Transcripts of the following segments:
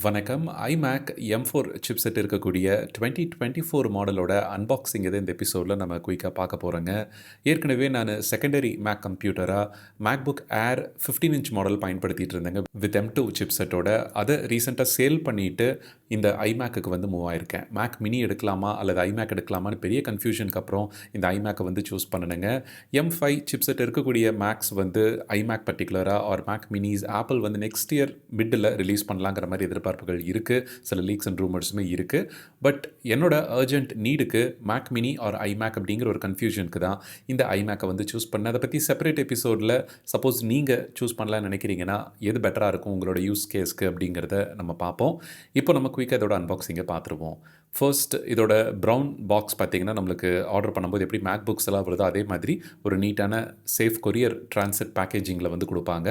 வணக்கம். iMac M4 chipset இருக்கக்கூடிய 2024 மாடலோட unboxing இதை இந்த எபிசோடில் நம்ம குயிக்காக பார்க்க போகிறோங்க. ஏற்கனவே நான் செகண்டரி மேக் கம்ப்யூட்டராக மேக்புக் ஏர் 15 இன்ச் மாடல் பயன்படுத்திகிட்டு இருந்தேங்க வித் M2 சிப்செட்டோட. அதை ரீசெண்டாக சேல் பண்ணிவிட்டு இந்த iMacக்கு வந்து மூவ் ஆயிருக்கேன். மேக் மினி எடுக்கலாமா அல்லது iMac எடுக்கலாமான்னு பெரிய கன்ஃபியூஷனுக்கு அப்புறம் இந்த iMacயை வந்து சூஸ் பண்ணணுங்க. M5 சிப்செட் இருக்கக்கூடிய மேக்ஸ் வந்து iMac பர்டிகுலராக ஆர் மேக் மினிஸ் ஆப்பிள் வந்து நெக்ஸ்ட் இயர் மிட்டில் ரிலீஸ் பண்ணலாங்கிற மாதிரி எதிர்பார்ப்புகள் இருக்குது. சில லீக்ஸ் அண்ட் ரூமர்ஸுமே இருக்குது. பட் என்னோட அர்ஜென்ட் நீடுக்கு மேக் மினி ஆர் iMac அப்படிங்கிற ஒரு கன்ஃபியூஷனுக்கு தான் இந்த iMacயை வந்து சூஸ் பண்ணேன். அதை பற்றி செப்பரேட் எபிசோடில் சப்போஸ் நீங்கள் சூஸ் பண்ணலான்னு நினைக்கிறீங்கன்னா எது பெட்டராக இருக்கும் உங்களோட யூஸ் கேஸ்க்கு அப்படிங்கிறத நம்ம பார்ப்போம். இப்போ நம்ம குயிக்காக இதோட அன்பாக்சிங்கை பார்த்துருவோம். ஃபர்ஸ்ட் இதோட ப்ரௌன் பாக்ஸ் பார்த்திங்கன்னா நம்மளுக்கு ஆர்டர் பண்ணும்போது எப்படி மேக்புக்ஸ் எல்லாம் வருதோ அதே மாதிரி ஒரு நீட்டான சேஃப் கொரியர் டிரான்சிட் பேக்கேஜிங்கில் வந்து கொடுப்பாங்க.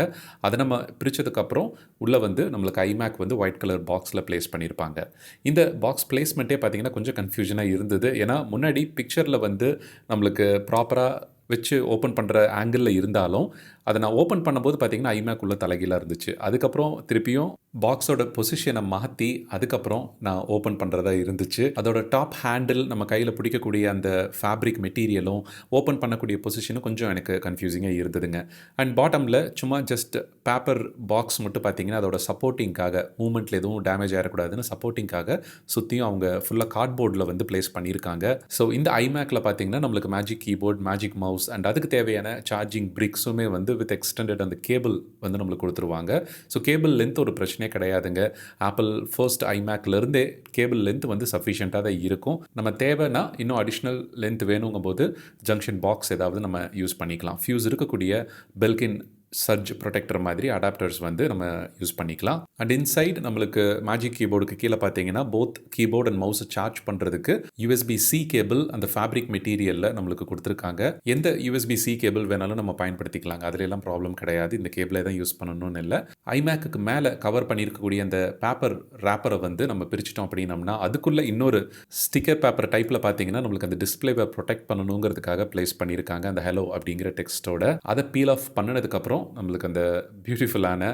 அதை நம்ம பிரித்ததுக்கப்புறம் உள்ளே வந்து நம்மளுக்கு iMac வந்து ஒயிட் கலர் பாக்ஸில் ப்ளேஸ் பண்ணியிருப்பாங்க. இந்த பாக்ஸ் பிளேஸ்மெண்ட்டே பார்த்திங்கன்னா கொஞ்சம் கன்ஃபியூஷனாக இருந்தது. ஏன்னா முன்னாடி பிக்சரில் வந்து நம்மளுக்கு ப்ராப்பராக வச்சு ஓப்பன் பண்ணுற ஆங்கிளில் இருந்தாலும் அதை நான் ஓப்பன் பண்ணும்போது பார்த்திங்கன்னா iMac உள்ள தலைகீழாக இருந்துச்சு. அதுக்கப்புறம் திருப்பியும் பாக்ஸோட பொசிஷனை மாற்றி அதுக்கப்புறம் நான் ஓப்பன் பண்ணுறதா இருந்துச்சு. அதோட டாப் ஹேண்டில் நம்ம கையில் பிடிக்கக்கூடிய அந்த ஃபேப்ரிக் மெட்டீரியலும் ஓப்பன் பண்ணக்கூடிய பொசிஷனும் கொஞ்சம் எனக்கு கன்ஃபியூசிங்காக இருந்ததுங்க. அண்ட் பாட்டமில் சும்மா ஜஸ்ட் பேப்பர் பாக்ஸ் மட்டும் பார்த்திங்கன்னா அதோட சப்போர்ட்டிங்காக மூமெண்ட்டில் எதுவும் டேமேஜ் ஆகிடக்கூடாதுன்னு சப்போர்ட்டிங்காக சுற்றியும் அவங்க ஃபுல்லாக கார்ட்போர்டில் வந்து ப்ளேஸ் பண்ணியிருக்காங்க. ஸோ இந்த iMacல பார்த்திங்கன்னா நம்மளுக்கு magic keyboard, magic mouse and அதுக்கு தேவையான சார்ஜிங் பிரிக்ஸுமே வந்து வித் எக்ஸ்டெண்டட் அந்த கேபிள் வந்து நம்மளுக்கு கொடுத்துருவாங்க. ஸோ கேபிள் லென்த் ஒரு பிரச்சனையே கிடையாதுங்க. ஆப்பிள் ஃபர்ஸ்ட் iMacலேருந்தே கேபிள் லென்த் வந்து சஃபிஷியண்ட்டாக தான் இருக்கும். நம்ம தேவைன்னா இன்னும் அடிஷ்னல் லென்த் வேணுங்கும் போது ஜங்ஷன் பாக்ஸ் ஏதாவது நம்ம யூஸ் பண்ணிக்கலாம். ஃபியூஸ் இருக்கக்கூடிய பெல்கின் சர்ஜ் ப்ரொடெக்டர் மாதிரி அடாப்டர்ஸ் வந்து நம்ம யூஸ் பண்ணிக்கலாம். அண்ட் இன்சைட் நம்மளுக்கு மேஜிக் கீபோர்டுக்கு கீழே பார்த்தீங்கன்னா போத் கீபோர்ட் அண்ட் மவுஸை சார்ஜ் பண்ணுறதுக்கு USB-C கேபிள் அந்த ஃபேப்ரிக் மெட்டீரியலில் நம்மளுக்கு கொடுத்துருக்காங்க. எந்த USB-C கேபிள் வேணாலும் நம்ம பயன்படுத்திக்கலாங்க. அதுலெல்லாம் ப்ராப்ளம் கிடையாது. இந்த கேபிளை தான் யூஸ் பண்ணணும்னு இல்லை. iMacக்கு மேலே கவர் பண்ணியிருக்கக்கூடிய அந்த பேப்பர் ரேப்பரை வந்து நம்ம பிரிச்சிட்டோம் அப்படின்னம்னா அதுக்குள்ளே இன்னொரு ஸ்டிக்கர் பேப்பர் டைப்பில் பார்த்தீங்கன்னா நம்மளுக்கு அந்த டிஸ்பிளேவை ப்ரொடெக்ட் பண்ணணுங்கிறதுக்காக ப்ளேஸ் பண்ணியிருக்காங்க அந்த ஹலோ அப்படிங்கிற டெக்ஸ்ட்டோட. அதை பீல் ஆஃப் பண்ணினதுக்கப்புறம் நம்மளுக்கு அந்த பியூட்டிஃபுல்லான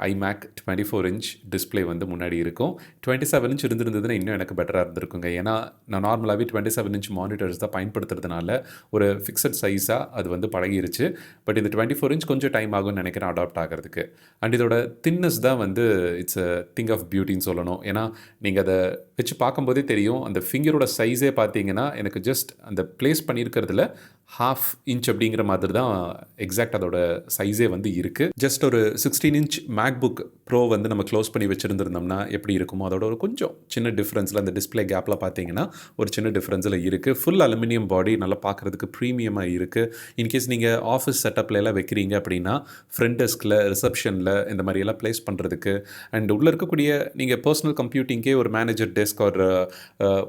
iMac 24 இன்ச் டிஸ்பிளே வந்து முன்னாடி இருக்கும். 27 இன்ச் இருந்திருந்ததுன்னா இன்னும் எனக்கு பெட்டராக இருந்திருக்குங்க. ஏன்னா நான் நார்மலாகவே 27 இன்ச் மானிட்டர்ஸ் தான் பயன்படுத்துறதுனால ஒரு ஃபிக்ஸட் சைஸாக அது வந்து பழகிருச்சு. பட் இந்த 24 இன்ச் கொஞ்சம் டைம் ஆகும்னு நினைக்கிறேன் அடாப்ட் ஆகிறதுக்கு. அண்ட் இதோட தின்னஸ் தான் வந்து இட்ஸ் அ திங் ஆஃப் பியூட்டின்னு சொல்லணும். ஏன்னா நீங்கள் அதை வச்சு பார்க்கும்போதே தெரியும் அந்த ஃபிங்கரோட சைஸே பார்த்தீங்கன்னா எனக்கு ஜஸ்ட் அந்த ப்ளேஸ் பண்ணியிருக்கிறதுல 1/2 இன்ச் அப்படிங்கிற மாதிரி தான் எக்ஸாக்ட் அதோட சைஸே வந்து இருக்குது. ஜஸ்ட் ஒரு 16 இன்ச் மேக்புக் ப்ரோ வந்து நம்ம க்ளோஸ் பண்ணி வச்சுருந்துருந்தோம்னா எப்படி இருக்குமோ அதோட ஒரு கொஞ்சம் சின்ன டிஃப்ரென்ஸில் அந்த டிஸ்பிளே கேப்பில் பார்த்தீங்கன்னா ஒரு சின்ன டிஃப்ரென்ஸில் இருக்குது. ஃபுல் அலுமினியம் பாடி நல்லா பார்க்குறதுக்கு ப்ரீமியமாக இருக்குது. இன்கேஸ் நீங்கள் ஆஃபீஸ் செட்டப்லாம் வைக்கிறீங்க அப்படின்னா ஃப்ரண்ட் டெஸ்கில், ரிசப்ஷனில் இந்த மாதிரியெல்லாம் ப்ளேஸ் பண்ணுறதுக்கு அண்ட் உள்ளே இருக்கக்கூடிய நீங்கள் பர்சனல் கம்ப்யூட்டிங்கே ஒரு மேனேஜர் டெஸ்க் ஒரு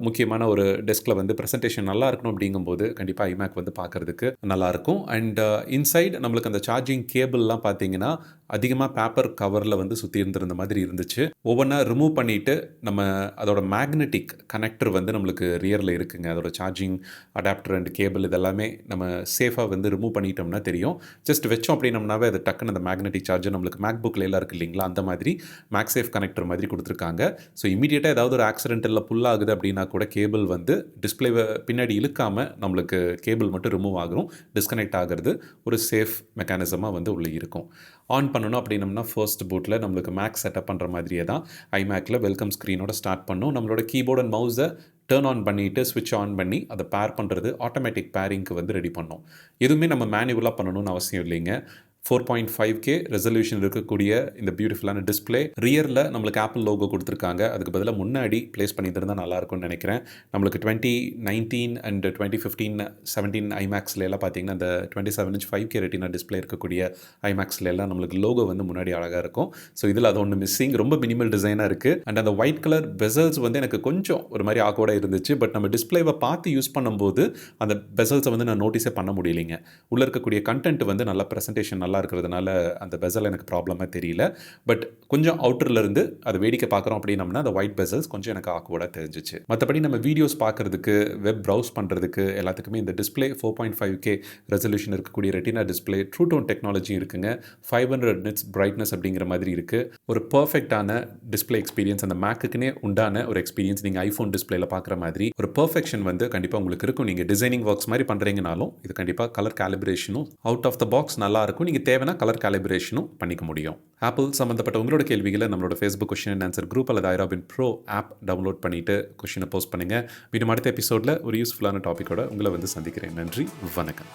முக்கியமான ஒரு டெஸ்கில் வந்து ப்ரெசன்டேஷன் நல்லா இருக்கணும் அப்படிங்கும்போது கண்டிப்பாக iMac வந்து பார்க்குறதுக்கு நல்லாயிருக்கும். அண்ட் இன்சைட் நம்மளுக்கு அந்த சார்ஜிங் கேபிள்லாம் பார்த்தீங்கன்னா அதிகமாக பேப்பர் கவரில் வந்து சுற்றி இருந்திருந்த மாதிரி இருந்துச்சு. ஒவ்வொன்றா ரிமூவ் பண்ணிவிட்டு நம்ம அதோட மேக்னெட்டிக் கனெக்டர் வந்து நம்மளுக்கு ரியரில் இருக்குங்க. அதோட சார்ஜிங் அடாப்டர் அண்ட் கேபிள் இதெல்லாமே நம்ம சேஃபாக வந்து ரிமூவ் பண்ணிட்டோம்னா தெரியும். ஜஸ்ட் வச்சோம் அப்படின்னம்னாவே அது டக்குன்னு அந்த மேக்னெட்டிக் சார்ஜர் நம்மளுக்கு மேக்புக்கில் எல்லாம் இருக்குது இல்லைங்களா, அந்த மாதிரி மேக்ஸேஃப் கனெக்டர் மாதிரி கொடுத்துருக்காங்க. ஸோ இமீடியட்டாக ஏதாவது ஒரு ஆக்சிடென்ட்டில் புல் ஆகுது அப்படின்னா கூட கேபிள் வந்து டிஸ்பிளேவை பின்னாடி இழுக்காமல் நம்மளுக்கு கேபிள் மட்டும் ரிமூவ் ஆகும், டிஸ்கனெக்ட் ஆகிறது ஒரு சேஃப் மெக்கானிசமாக வந்து உள்ளே இருக்கும். ஆன் பண்ணணும் அப்படின்னம்னா ஃபர்ஸ்ட் பூட்டில் நம்மளுக்கு மேக் செட்டப் பண்ணுற மாதிரியே தான் iMacல வெல்கம் ஸ்க்ரீனோட ஸ்டார்ட் பண்ணணும். நம்மளோட கீபோர்ட் அண்ட் மவுஸை டர்ன் ஆன் பண்ணிவிட்டு ஸ்விட்ச் ஆன் பண்ணி அதை பேர் பண்ணுறது ஆட்டோமேட்டிக் பேரிங்க்கு வந்து ரெடி பண்ணணும். எதுவுமே நம்ம மேனுவலாக பண்ணணும்னு அவசியம் இல்லைங்க. 4.5K ரெசல்யூஷன் இருக்கக்கூடிய இந்த பியூட்டிஃபுல்லான டிஸ்பிளே ரியரில் நம்மளுக்கு ஆப்பிள் லோகோ கொடுத்துருக்காங்க. அதுக்கு பதிலாக முன்னாடி ப்ளேஸ் பண்ணியிருந்தால் நல்லாயிருக்கும்னு நினைக்கிறேன். நம்மளுக்கு 2019 அண்ட் 2015, 17 iMacsல எல்லாம் பார்த்தீங்கன்னா அந்த 27 இன்ச் 5K ரெட்டினா டிஸ்பிளே இருக்கக்கூடிய iMacsல எல்லாம் நம்மளுக்கு லோகோ வந்து முன்னாடி அழகாக இருக்கும். ஸோ இதில் அது ஒன்று மிஸ்ஸிங், ரொம்ப மினிமல் டிசைனாக இருக்குது. அண்ட் அந்த ஒயிட் கலர் பெசல்ஸ் வந்து எனக்கு கொஞ்சம் ஒரு மாதிரி ஆக்வர்டாக இருந்துச்சு. பட் நம்ம டிஸ்பிளேவை பார்த்து யூஸ் பண்ணும்போது அந்த பெசல்ஸை வந்து நான் நோட்டீஸே பண்ண முடியலைங்க. உள்ளே இருக்கக்கூடிய கண்டென்ட் வந்து நல்ல ப்ரெசன்டேஷன் நல்லா நல்லா இருக்கிறதுனால அந்த பெசல் எனக்கு ப்ராப்ளமாக தெரியல. பட் கொஞ்சம் அவுட்டர்லேருந்து அது வேடிக்கை பார்க்குறோம் அப்படின்னம்னா அந்த ஒயிட் பெசல்ஸ் கொஞ்சம் எனக்கு ஆக்வர்டாக தெரிஞ்சிச்சு. மற்றபடி நம்ம வீடியோஸ் பார்க்குறதுக்கு, வெப் ப்ரௌஸ் பண்ணுறதுக்கு எல்லாத்துக்குமே இந்த டிஸ்பிளே 4.5K ரெசல்யூஷன் இருக்கக்கூடிய retina display, true tone technology இருக்குங்க. 500 நிட்ஸ் பிரைட்னஸ் அப்படிங்கிற மாதிரி இருக்குது. ஒரு பர்ஃபெக்டான டிஸ்பிளே எக்ஸ்பீரியன்ஸ், அந்த மேக்குக்குனே உண்டான ஒரு எக்ஸ்பீரியன்ஸ் நீங்கள் ஐஃபோன் டிஸ்பிளேல பார்க்குற மாதிரி ஒரு பர்ஃபெக்ஷன் வந்து கண்டிப்பாக உங்களுக்கு இருக்கும். நீங்கள் டிசைனிங் ஒர்க்ஸ் மாதிரி பண்ணுறீங்கனாலும் இது கண்டிப்பாக கலர் கேலிப்ரேஷனும் அவுட் ஆஃப் த பாக்ஸ் நல்லா இருக்கும். நீங்கள் தேவைன்னா கலர் கேலிப்ரேஷனும் பண்ணிக்க முடியும். ஆப்பிள் சம்மந்தப்பட்ட உங்களோட கேள்விகளை நம்மளோட Facebook question and answer group அல்லது ஐராபின் ப்ரோ ஆப் டவுன்லோட் பண்ணிவிட்டு கொஸ்டினை போஸ்ட் பண்ணுங்கள். மீண்டும் அடுத்த எபிசோடில் ஒரு யூஸ்ஃபுல்லான டாப்பிக்கோட உங்களை வந்து சந்திக்கிறேன். நன்றி, வணக்கம்.